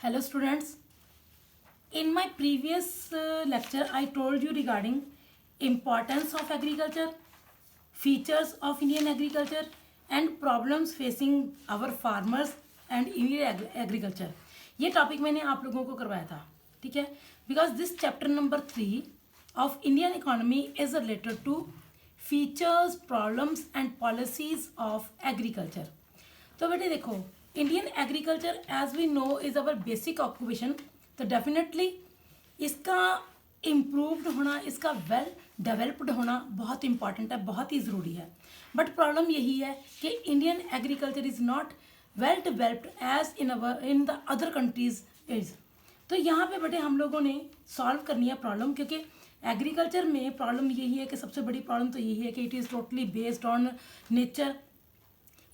Hello students, in my previous lecture I told you regarding importance of agriculture, features of Indian agriculture and problems facing our farmers and Indian agriculture. ये topic मैंने आप लोगों को करवाया था, ठीक है, because this chapter number 3 of Indian economy is related to features problems and policies of agriculture. तो बेटे देखो, Indian agriculture as we know is our basic occupation. तो डेफिनेटली इसका इम्प्रूव्ड होना, इसका वेल डेवलप्ड होना बहुत इंपॉर्टेंट है, बहुत ही ज़रूरी है. बट प्रॉब्लम यही है कि Indian agriculture is not well developed as in the other countries is. तो यहाँ पे बेटे हम लोगों ने सॉल्व करनी है प्रॉब्लम, क्योंकि एग्रीकल्चर में प्रॉब्लम यही है कि सबसे बड़ी प्रॉब्लम तो यही है कि it is totally based on nature.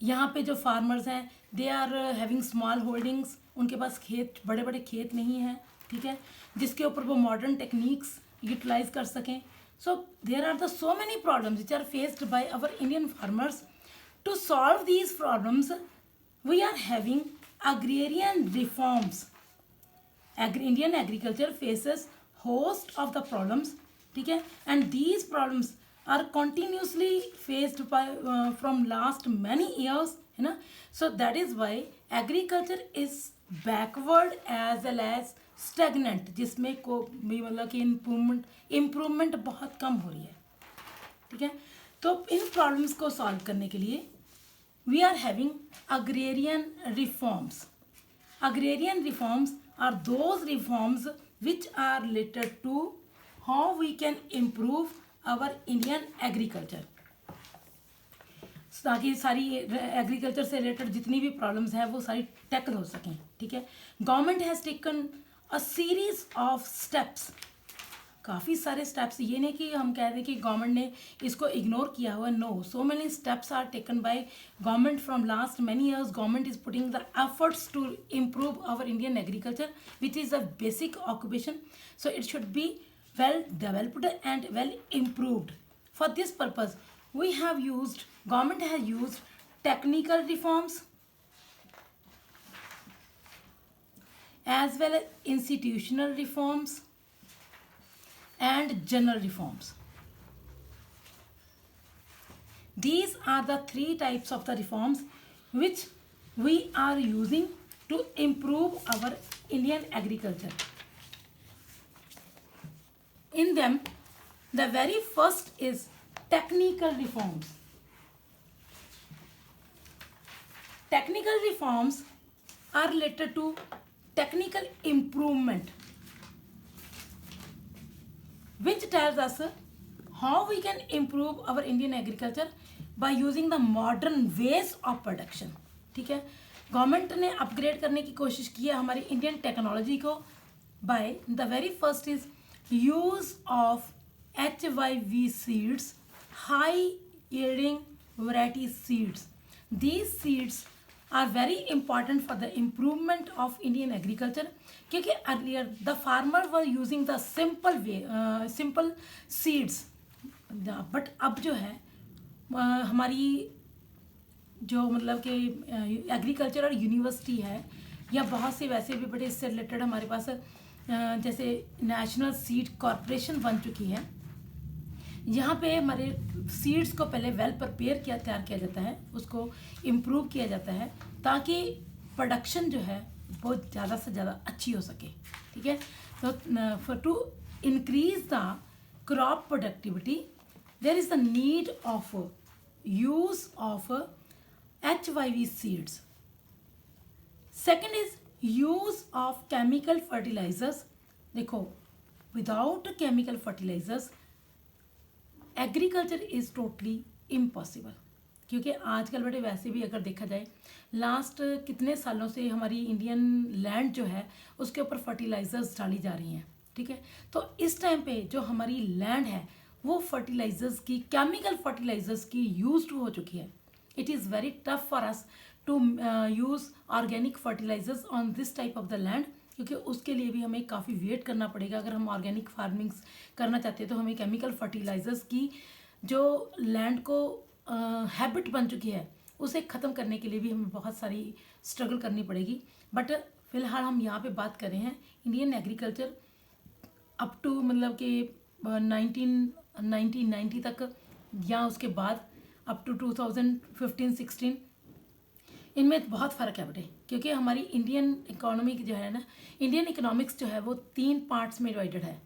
यहाँ पे जो फार्मर्स हैं they are having small holdings, उनके पास खेत, बड़े बड़े खेत नहीं हैं, ठीक है, जिसके ऊपर वो मॉडर्न टेक्निक्स यूटिलाइज कर सकें. So there are the so many problems which are faced by our Indian farmers. To solve these problems we are having agrarian reforms. Indian agriculture faces host of the problems, ठीक है, and these problems are continuously faced by from last many years, है ना. So that is why agriculture is backward as well as stagnant, जिसमें को भी मतलब कि improvement बहुत कम हो रही है, ठीक है. तो इन प्रॉब्लम्स को सॉल्व करने के लिए we are having agrarian reforms. Agrarian reforms are those reforms which are related to how we can improve our Indian agriculture. ताकि सारी एग्रीकल्चर से रिलेटेड जितनी भी प्रॉब्लम्स हैं वो सारी टैकल हो सकें, ठीक है. Government has taken a series of steps. काफ़ी सारे स्टेप्स, ये नहीं कि हम कह दें कि गवर्नमेंट ने इसको इग्नोर किया हुआ. No, so many steps are taken by government from last many years. Government is putting the efforts to improve our Indian agriculture which is a basic occupation. So it should be well developed and well improved. For this purpose we have used, government has used technical reforms as well as institutional reforms and general reforms. These are the three types of the reforms which we are using to improve our Indian agriculture. In them, the very first is technical reforms. Technical reforms are related to technical improvement, which tells us how we can improve our Indian agriculture by using the modern ways of production, ठीक है. Government ने upgrade करने की कोशिश की है हमारी Indian technology को by the very first is use of HYV seeds, high yielding variety seeds. These seeds are very important for the improvement of Indian agriculture, क्योंकि earlier the farmer were using the simple way, simple seeds, but अब जो है हमारी जो मतलब कि agricultural university है या बहुत से वैसे भी बड़े इससे रिलेटेड हमारे पास जैसे नेशनल सीड कॉरपोरेशन बन चुकी है. यहाँ पे हमारे सीड्स को पहले वेल प्रिपेयर तैयार किया जाता है, उसको इम्प्रूव किया जाता है ताकि प्रोडक्शन जो है वो ज़्यादा से ज़्यादा अच्छी हो सके, ठीक है. तो for to increase the crop productivity there is the need of use of HYV seeds. Second is use of chemical fertilizers. देखो, without chemical fertilizers agriculture is totally impossible, क्योंकि आजकल बड़े वैसे भी अगर देखा जाए लास्ट कितने सालों से हमारी इंडियन लैंड जो है उसके ऊपर फर्टिलाइजर्स डाली जा रही हैं, ठीक है. तो इस टाइम पे जो हमारी लैंड है वो फर्टिलाइजर्स की, केमिकल फर्टिलाइजर्स की यूज हो चुकी है. It is very tough for us to use organic fertilisers on this type of the land, क्योंकि उसके लिए भी हमें काफ़ी वेट करना पड़ेगा. अगर हम ऑर्गेनिक फार्मिंग्स करना चाहते हैं तो हमें केमिकल फर्टिलाइजर्स की जो लैंड को हैबिट बन चुकी है उसे ख़त्म करने के लिए भी हमें बहुत सारी स्ट्रगल करनी पड़ेगी. बट फिलहाल हम यहाँ पे बात कर रहे हैं इंडियन एग्रीकल्चर अप टू मतलब कि 1990 तक या उसके बाद अप टू 2015-16, इनमें बहुत फ़र्क है बेटे, क्योंकि हमारी इंडियन इकोनॉमी जो है ना, इंडियन इकोनॉमिक्स जो है वो 3 पार्ट्स में डिवाइडेड है.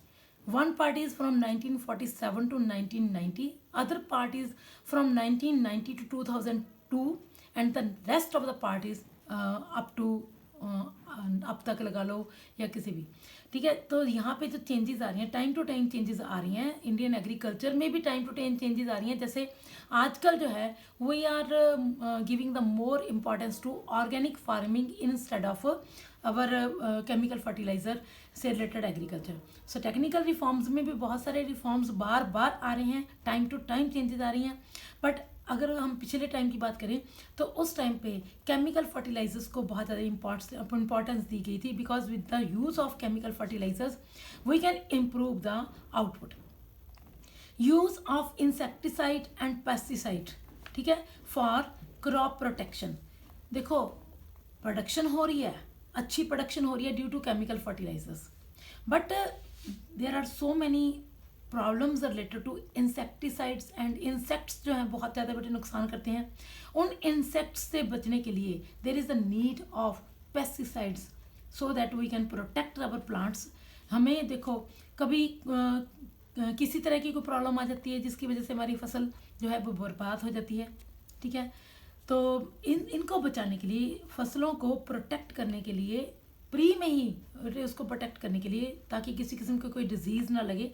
One part is from 1947 to 1990, other part is from 1990 to 2002, and the rest of the part is up to अब तक लगा लो या किसी भी. ठीक है, तो यहाँ पे जो चेंजेस आ रही हैं, टाइम टू टाइम चेंजेस आ रही हैं. इंडियन एग्रीकल्चर में भी टाइम टू टाइम चेंजेस आ रही हैं. जैसे आजकल जो है we are giving the more importance to organic farming instead of our chemical fertilizer से related agriculture. So technical reforms में भी बहुत सारे रिफॉर्म्स बार बार आ रहे हैं, टाइम टू टाइम चेंजेस आ रही हैं. बट अगर हम पिछले टाइम की बात करें तो उस टाइम पे केमिकल फर्टिलाइजर्स को बहुत ज़्यादा इम्पॉर्टेंस दी गई थी, because with the use of chemical fertilisers we can improve the output. Use of insecticide and pesticide, ठीक है, फॉर क्रॉप प्रोटेक्शन. देखो प्रोडक्शन हो रही है, अच्छी प्रोडक्शन हो रही है due to chemical fertilisers, but there are so many problems related to insecticides and insects जो हैं बहुत ज़्यादा बड़े नुकसान करते हैं. उन इंसेक्ट्स से बचने के लिए there is the need of pesticides so that we can protect our plants. हमें देखो कभी किसी तरह की कोई प्रॉब्लम आ जाती है जिसकी वजह से हमारी फसल जो है वो बर्बाद हो जाती है. ठीक है, तो इनको बचाने के लिए, फसलों को प्रोटेक्ट करने के लिए, प्री में ही उसको प्रोटेक्ट करने के लिए, ताकि किसी किस्म की कोई डिजीज़ ना लगे,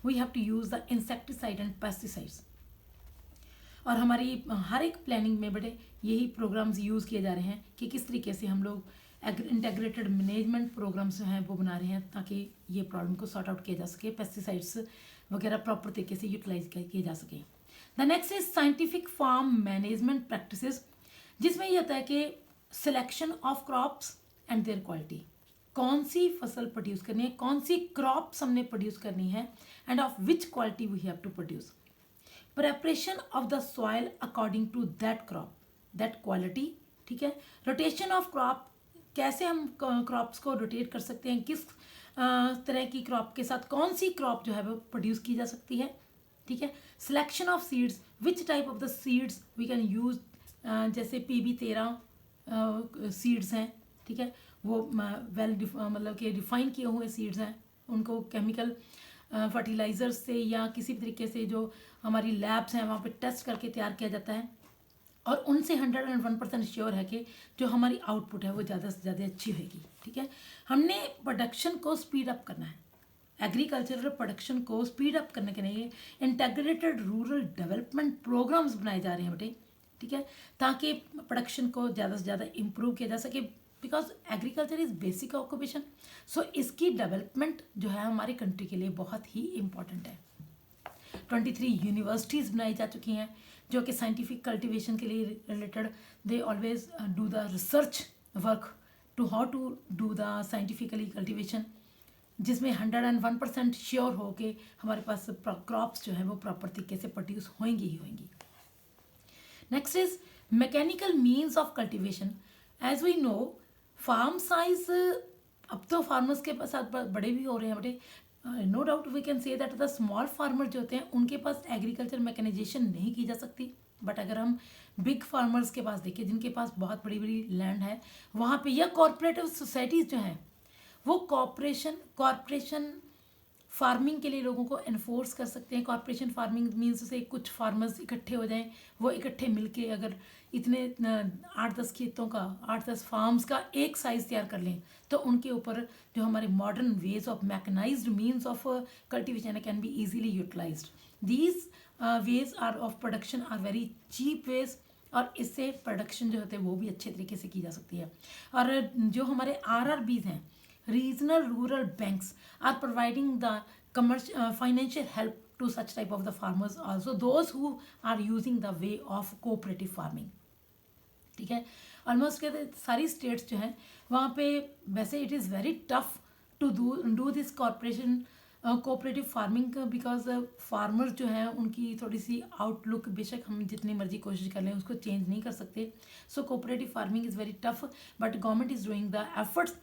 we have to use the insecticide and pesticides. और हमारी हर एक प्लानिंग में बड़े यही प्रोग्राम्स यूज़ किए जा रहे हैं कि किस तरीके से हम लोग इंटेग्रेटेड मैनेजमेंट प्रोग्राम्स जो हैं वो बना रहे हैं ताकि ये प्रॉब्लम को सॉर्ट आउट किया जा सके, पेस्टिसाइड्स वगैरह प्रॉपर तरीके से यूटिलाइज किए जा सके. The next is scientific farm management practices, जिसमें ये होता है कि selection of crops and their quality. कौन सी फसल प्रोड्यूस करनी है, कौन सी क्रॉप्स हमने प्रोड्यूस करनी है, and of which quality we have to produce. Preparation of the soil according to that crop, that quality. ठीक है, रोटेशन ऑफ क्रॉप, कैसे हम क्रॉप्स को रोटेट कर सकते हैं, किस तरह की क्रॉप के साथ कौन सी क्रॉप जो है वो प्रोड्यूस की जा सकती है. ठीक है, selection of seeds, which type of the seeds we can use, जैसे PB13 सीड्स हैं. ठीक है, वो वेल मतलब कि डिफाइन किए हुए सीड्स हैं, उनको केमिकल फर्टिलाइजर्स से या किसी भी तरीके से जो हमारी लैब्स हैं वहाँ पे टेस्ट करके तैयार किया जाता है, और उनसे 101% श्योर है कि जो हमारी आउटपुट है वो ज़्यादा से ज़्यादा अच्छी होगी. ठीक है, हमने प्रोडक्शन को स्पीड अप करना है. एग्रीकल्चरल प्रोडक्शन को स्पीड अप करने के लिए इंटेग्रेटेड रूरल डेवलपमेंट प्रोग्राम्स बनाए जा रहे हैं बेटे. ठीक है, ताकि प्रोडक्शन को ज़्यादा से ज़्यादा इम्प्रूव किया जा सके, because agriculture is basic occupation. So इसकी डेवलपमेंट जो है हमारी कंट्री के लिए बहुत ही इम्पॉर्टेंट है. 23 यूनिवर्सिटीज़ बनाई जा चुकी हैं जो कि साइंटिफिक कल्टिवेशन के लिए related, they always do the research work to how to do the scientifically cultivation, जिसमें 101% श्योर हो के हमारे पास क्रॉप्स जो है वो प्रॉपर तरीके से प्रोड्यूस होंगी ही होंगी. Next is mechanical means of cultivation. As we know farm size अब तो फार्मर्स के साथ बड़े भी हो रहे हैं बड़े. No doubt we can say that the small farmer जो होते हैं उनके पास एग्रीकल्चर मैकेनाइजेशन नहीं की जा सकती. बट अगर हम बिग फार्मर्स के पास देखें जिनके पास बहुत बड़ी बड़ी लैंड है, वहाँ पे या कॉरपोरेटिव सोसाइटीज़ जो हैं वो कॉरपोरेशन फार्मिंग के लिए लोगों को एनफोर्स कर सकते हैं. कॉरपोरेशन फार्मिंग मीन्स से कुछ फार्मर्स इकट्ठे हो जाएं, वो इकट्ठे मिलके अगर इतने 8-10 खेतों का, 8-10 फार्म्स का एक साइज़ तैयार कर लें, तो उनके ऊपर जो हमारे modern ways of mechanised means of cultivation can be easily utilised. These ways are of production are very cheap ways, और इससे प्रोडक्शन जो होते हैं वो भी अच्छे तरीके से की जा सकती है. और जो हमारे RRBs हैं, regional rural banks, are providing the financial help to such type of the farmers also, those who are using the way of cooperative farming. ठीक है, ऑलमोस्ट कहते सारी स्टेट्स जो हैं वहाँ पे वैसे it is very tough to do this cooperative farming, because farmer जो हैं उनकी थोड़ी सी आउटलुक, बेशक हम जितनी मर्जी कोशिश कर लें उसको चेंज नहीं कर सकते. सो cooperative farming is very tough, but government is doing the efforts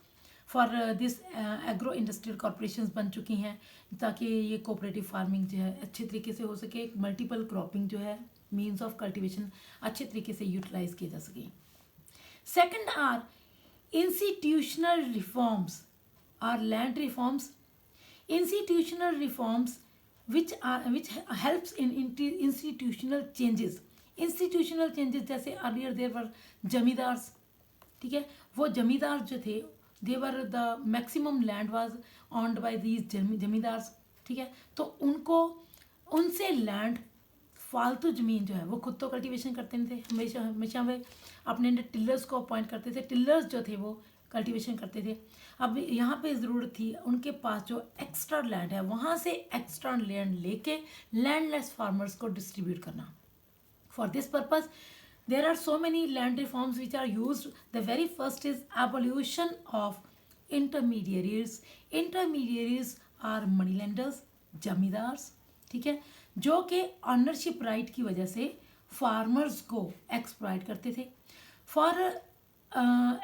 for this agro industrial corporations बन चुकी हैं ताकि ये कोऑपरेटिव फार्मिंग जो है अच्छे तरीके से हो सके, मल्टीपल क्रॉपिंग जो है मीन्स ऑफ कल्टीवेशन अच्छे तरीके से यूटिलाइज किए जा सके. Second are institutional reforms or land reforms. Institutional reforms which helps in institutional changes. Institutional changes जैसे earlier there were जमींदार्स, ठीक है, वो जमींदार जो थे they were the maximum land was owned by these zamindars, ठीक है, तो उनको उनसे लैंड फालतू ज़मीन जो है वो खुद तो कल्टीवेशन करते नहीं थे, हमेशा हमेशा वे अपने टिलर्स को अपॉइंट करते थे, टिलर्स जो थे वो कल्टीवेशन करते थे. अब यहाँ पे ज़रूरत थी उनके पास जो एक्स्ट्रा लैंड है वहाँ से एक्स्ट्रा लैंड लेके लैंडलेस फार्मर्स को डिस्ट्रीब्यूट करना. For this purpose there are so many land reforms which are used. The very first is evolution of intermediaries. Intermediaries are money lenders, zamindars, ठीक है, जो कि ऑनरशिप राइट की वजह से फार्मर्स को एक्सप्लॉइट करते थे. For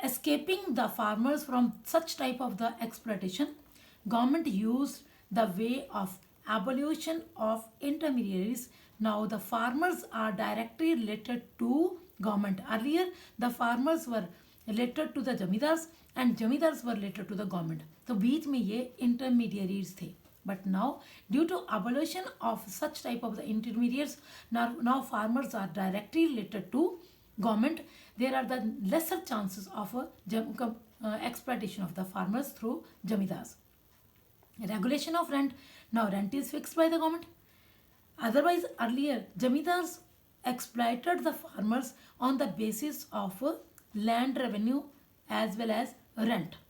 escaping the farmers from such type of the exploitation, government used the way of abolition of intermediaries. Now the farmers are directly related to government. Earlier the farmers were related to the jamidars and jamidars were related to the government. तो बीच में ये intermediaries थे. But now due to abolition of such type of the intermediaries, now farmers are directly related to government. There are the lesser chances of exploitation of the farmers through jamidars. Regulation of rent. Now rent is fixed by the government. Otherwise earlier jamidars exploited the farmers on the basis of land revenue as well as rent.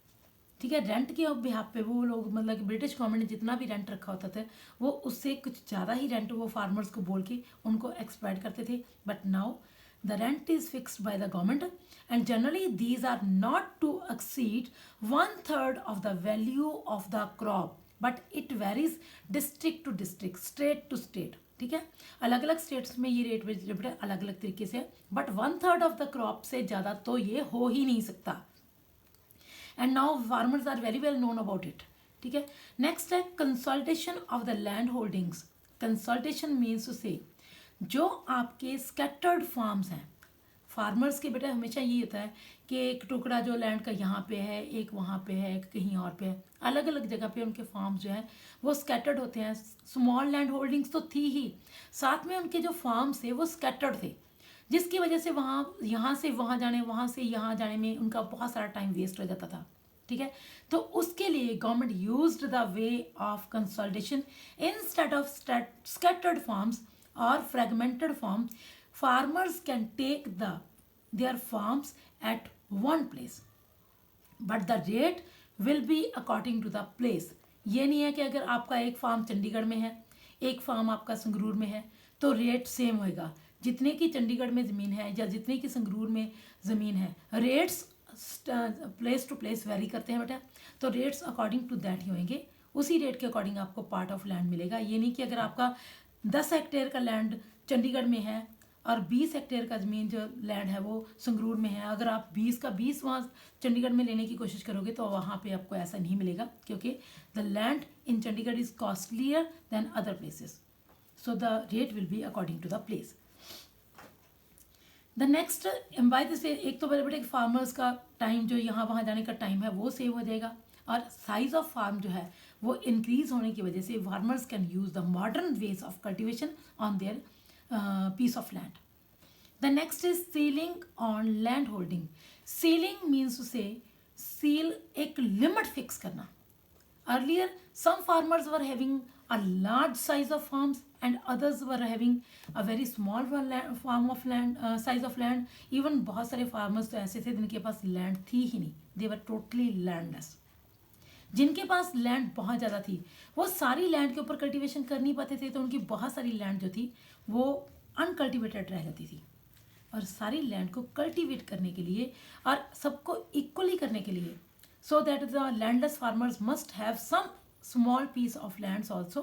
ठीक है, rent के behalf पे वो लोग मतलब कि British government ने जितना भी रेंट रखा होता था वो उससे कुछ ज़्यादा ही रेंट वो फार्मर्स को बोल के उनको एक्सप्लॉइट करते थे. But now the rent is fixed by the government and generally these are not to exceed 1/3 of the value of the crop, but it varies district to district, state to state. ठीक है, अलग अलग states में ये rate vegetable अलग अलग तरीके से, बट 1/3 ऑफ द क्रॉप से ज़्यादा तो ये हो ही नहीं सकता. And now farmers are very well known about it. ठीक है, नेक्स्ट है consultation of the land holdings. Consultation means to say जो आपके स्कैटर्ड फार्म्स हैं, फार्मर्स के बेटा हमेशा ये होता है कि एक टुकड़ा जो लैंड का यहाँ पे है, एक वहाँ पे है, एक कहीं और पे है, अलग अलग जगह पे उनके फार्म्स जो है वो स्कैटर्ड होते हैं. स्मॉल लैंड होल्डिंग्स तो थी ही, साथ में उनके जो फार्म्स थे वो स्कैटर्ड थे, जिसकी वजह से वहाँ यहाँ से वहाँ जाने, वहाँ से यहाँ जाने में उनका बहुत सारा टाइम वेस्ट हो जाता था. ठीक है, तो उसके लिए government used the way of consultation. Instead of scattered farms or fragmented farm, farmers can take their farms at one place, but the rate will be according to the place. ये नहीं है कि अगर आपका एक फार्म चंडीगढ़ में है, एक फार्म आपका संगरूर में है तो रेट सेम होएगा. जितने की चंडीगढ़ में ज़मीन है या जितने की संगरूर में ज़मीन है, rates place to place vary करते हैं बेटा. तो रेट्स अकॉर्डिंग टू दैट ही होंगे, उसी रेट के अकॉर्डिंग आपको पार्ट ऑफ लैंड मिलेगा. ये नहीं कि अगर आपका 10 हेक्टेयर का लैंड चंडीगढ़ में है और 20 हेक्टेयर का ज़मीन जो लैंड है वो संगरूर में है, अगर आप 20 का 20 वहाँ चंडीगढ़ में लेने की कोशिश करोगे तो वहाँ पे आपको ऐसा नहीं मिलेगा, क्योंकि the land in Chandigarh is costlier than other places. So the rate will be according to the place. The next by this way, एक तो बड़े बड़े फार्मर्स का टाइम जो यहाँ वहाँ जाने का टाइम है वो सेव हो जाएगा, और साइज ऑफ फार्म जो है वो इंक्रीज होने की वजह से farmers can use the modern ways of cultivation on their piece of land. The next is ceiling on land holding. Ceiling means to say seal, एक लिमिट फिक्स करना. Earlier some farmers were having a large size of farms and others were having a very small farm of land, size of land. even बहुत सारे farmers तो ऐसे थे जिनके पास land थी ही नहीं, they were totally landless. जिनके पास लैंड बहुत ज़्यादा थी वो सारी लैंड के ऊपर कल्टीवेशन कर नहीं पाते थे, तो उनकी बहुत सारी लैंड जो थी वो अनकल्टिवेटेड रह जाती थी. और सारी लैंड को कल्टीवेट करने के लिए और सबको इक्वली करने के लिए, so that the landless farmers must have some small piece of lands also,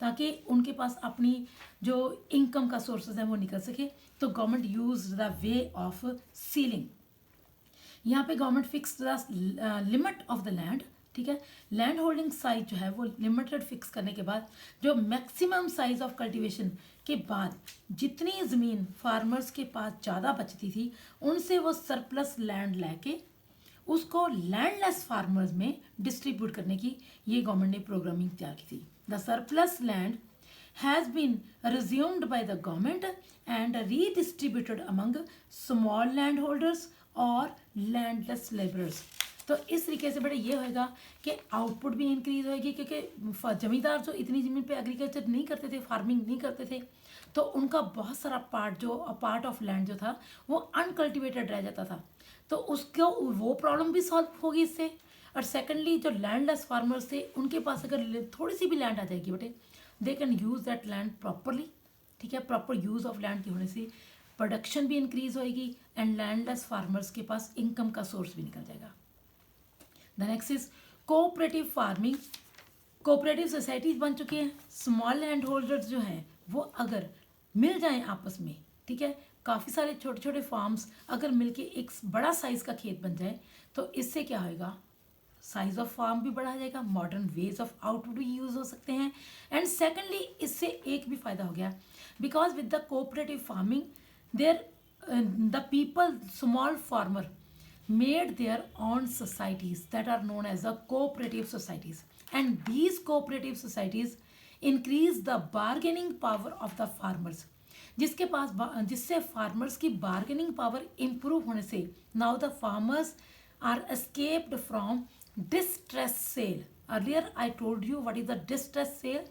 ताकि उनके पास अपनी जो इनकम का सोर्सेज है वो निकल सके. तो government use the way of ceiling. यहाँ पे government fix the limit of the land, ठीक है। लैंड होल्डिंग साइज जो है वो लिमिटेड फिक्स करने के बाद जो मैक्सिमम साइज ऑफ कल्टीवेशन के बाद जितनी ज़मीन फार्मर्स के पास ज़्यादा बचती थी उनसे वो सरप्लस लैंड लेके उसको लैंडलेस फार्मर्स में डिस्ट्रीब्यूट करने की ये गवर्नमेंट ने प्रोग्रामिंग तैयार की थी। The surplus land has been resumed by the government and redistributed among small land holders और लैंडलेस लेबरर्स। तो इस तरीके से बेटा ये होएगा कि आउटपुट भी इंक्रीज होएगी, क्योंकि जमींदार जो इतनी ज़मीन पे एग्रीकल्चर नहीं करते थे, फार्मिंग नहीं करते थे, तो उनका बहुत सारा पार्ट ऑफ लैंड जो था वो अनकल्टिवेटेड रह जाता था, तो उसको वो प्रॉब्लम भी सॉल्व होगी इससे। और सेकेंडली जो लैंडलेस फार्मर्स थे उनके पास अगर थोड़ी सी भी लैंड आ जाएगी बेटे, they can use that land properly, ठीक है। प्रॉपर यूज़ ऑफ लैंड के होने से प्रोडक्शन भी इंक्रीज होएगी एंड लैंडलेस फार्मर्स के पास इनकम का सोर्स भी निकल जाएगा। The next is cooperative farming. Cooperative societies बन चुकी हैं। स्मॉल लैंड होल्डर्स जो हैं वो अगर मिल जाएं आपस में, ठीक है, काफ़ी सारे छोटे छोटे फार्म्स अगर मिलके एक बड़ा साइज़ का खेत बन जाए तो इससे क्या होएगा, साइज ऑफ फार्म भी बढ़ा जाएगा, मॉडर्न वेज ऑफ आउटपुट भी यूज़ हो सकते हैं। एंड सेकेंडली इससे एक भी फ़ायदा हो गया, because with the cooperative farming there the people small farmer made their own societies that are known as the cooperative societies, and these cooperative societies increase the bargaining power of the farmers, जिससे farmers की bargaining power improve होने से now the farmers are escaped from distress sale. Earlier I told you what is the distress sale.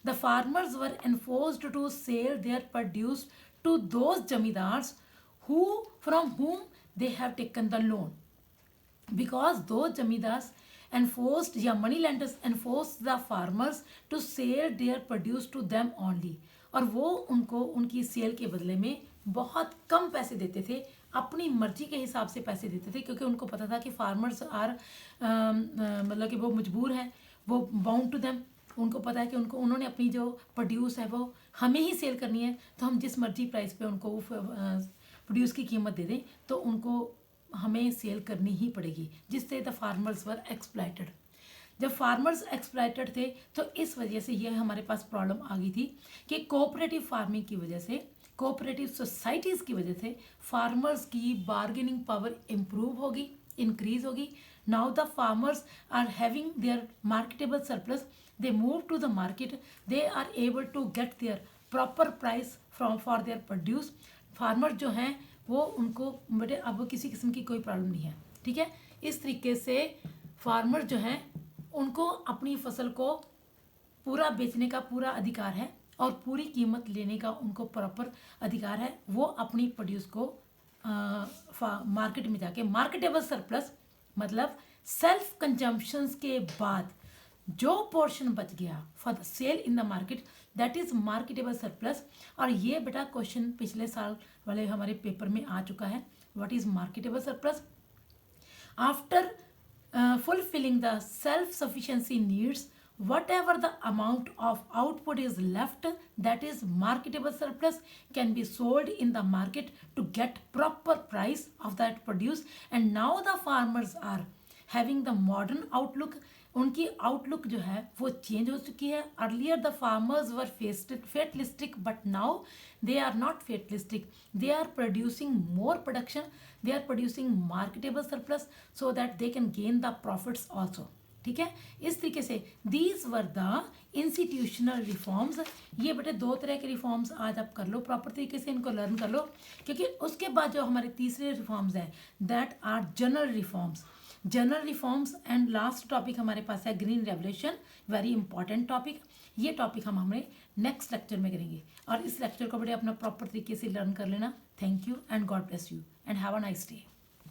The farmers were enforced to sell their produce to those zamindars who from whom they have taken the loan, because those zamindars enforced या money lenders enforced the farmers to sell their produce to them only, और वो उनको उनकी cell के बदले में बहुत कम पैसे देते थे, अपनी मर्जी के हिसाब से पैसे देते थे, क्योंकि उनको पता था कि फार्मर्स आर मतलब कि वो मजबूर हैं, वो बाउंड टू देम, उनको पता है कि उन्होंने अपनी जो प्रोड्यूस है वो हमें ही सेल करनी है, तो हम जिस मर्जी प्राइस पे उनको प्रोड्यूस की कीमत दे दें तो उनको हमें सेल करनी ही पड़ेगी, जिससे द फार्मर्स वर एक्सप्लॉइटेड। जब फार्मर्स एक्सप्लॉइटेड थे तो इस वजह से ये हमारे पास प्रॉब्लम आ गई थी कि कोऑपरेटिव फार्मिंग की वजह से, कोऑपरेटिव सोसाइटीज़ की वजह से फार्मर्स की बार्गेनिंग पावर इम्प्रूव होगी, इंक्रीज होगी। Now the farmers are having their marketable surplus, they move to the market, they are able to get their proper price for their produce. Farmer जो हैं वो उनको बड़े अब किसी किस्म की कोई प्रॉब्लम नहीं है, ठीक है। इस तरीके से फार्मर जो हैं उनको अपनी फसल को पूरा बेचने का पूरा अधिकार है और पूरी कीमत लेने का उनको प्रॉपर अधिकार है। वो अपनी प्रोड्यूस को मार्केट में जाके मार्केटेबल सरप्लस मतलब सेल्फ कंजम्पशंस के बाद जो पोर्शन बच गया for the sale in the market, that is marketable surplus. और ये बेटा क्वेश्चन पिछले साल वाले हमारे पेपर में आ चुका है, what is marketable surplus. After fulfilling the self-sufficiency needs, whatever the amount of output is left, that is marketable surplus, can be sold in the market to get proper price of that produce. And now the farmers are having the modern outlook, उनकी outlook जो है वो change हो चुकी है। Earlier the farmers were fatalistic, but now they are not fatalistic, they are producing more production, they are producing marketable surplus so that they can gain the profits also, ठीक है। इस तरीके से these were the institutional reforms. ये बेटे दो तरह के रिफॉर्म्स आज आप कर लो, प्रॉपर तरीके से इनको लर्न कर लो, क्योंकि उसके बाद जो हमारे तीसरे रिफॉर्म्स हैं that are general reforms. General reforms and last topic हमारे पास है green revolution, very important topic. ये टॉपिक हम हमारे नेक्स्ट लेक्चर में करेंगे और इस लेक्चर को बड़े अपना प्रॉपर तरीके से लर्न कर लेना। Thank you and God bless you and have a nice day.